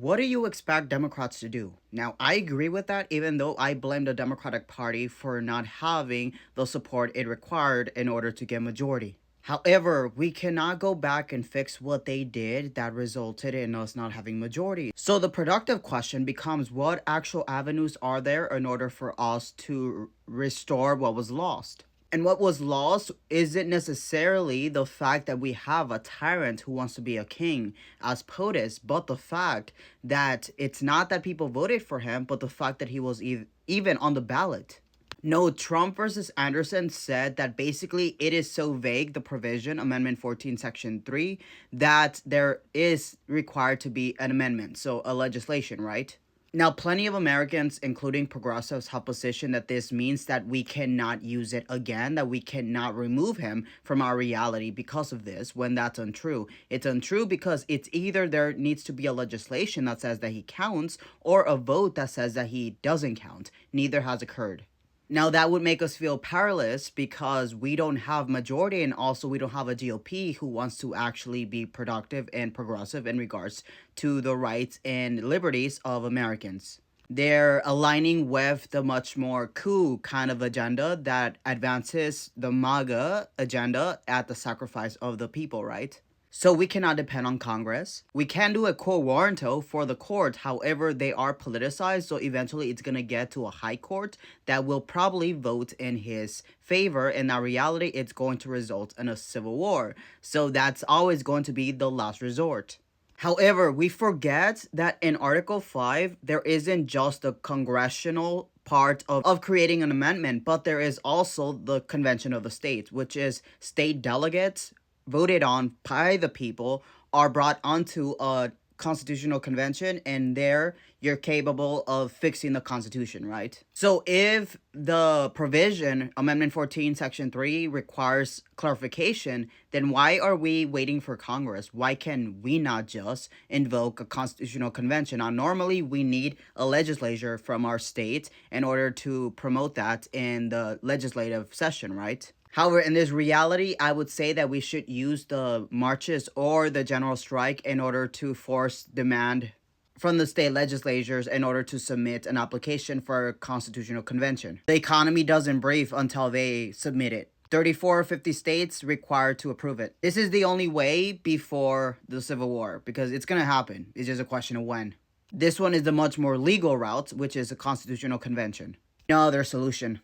What do you expect Democrats to do? Now, I agree with that, even though I blame the Democratic Party for not having the support it required in order to get majority. However, we cannot go back and fix what they did that resulted in us not having majority. So the productive question becomes, what actual avenues are there in order for us to restore what was lost? And what was lost isn't necessarily the fact that we have a tyrant who wants to be a king as POTUS, but the fact that it's not that people voted for him, but the fact that he was even on the ballot. No, Trump versus Anderson said that basically it is so vague, the provision, Amendment 14, Section 3, that there is required to be an amendment, so a legislation, right? Now, plenty of Americans, including progressives, have positioned that this means that we cannot use it again, that we cannot remove him from our reality because of this, when that's untrue. It's untrue because it's either there needs to be a legislation that says that he counts or a vote that says that he doesn't count. Neither has occurred. Now that would make us feel powerless because we don't have majority, and also we don't have a GOP who wants to actually be productive and progressive in regards to the rights and liberties of Americans. They're aligning with the much more coup kind of agenda that advances the MAGA agenda at the sacrifice of the people, right? So we cannot depend on Congress. We can do a quo warranto for the court. However, they are politicized, so eventually it's going to get to a high court that will probably vote in his favor. And in reality, it's going to result in a civil war. So that's always going to be the last resort. However, we forget that in Article 5, there isn't just the congressional part of creating an amendment, but there is also the Convention of the States, which is state delegates voted on by the people are brought onto a constitutional convention, and there you're capable of fixing the constitution, right? So if the provision, Amendment 14, Section 3, requires clarification, then why are we waiting for Congress? Why can we not just invoke a constitutional convention? Now, normally we need a legislature from our state in order to promote that in the legislative session, right? However, in this reality, I would say that we should use the marches or the general strike in order to force demand from the state legislatures in order to submit an application for a constitutional convention. The economy doesn't breathe until they submit it. 34 or 50 states required to approve it. This is the only way before the Civil War, because it's going to happen. It's just a question of when. This one is the much more legal route, which is a constitutional convention. No other solution.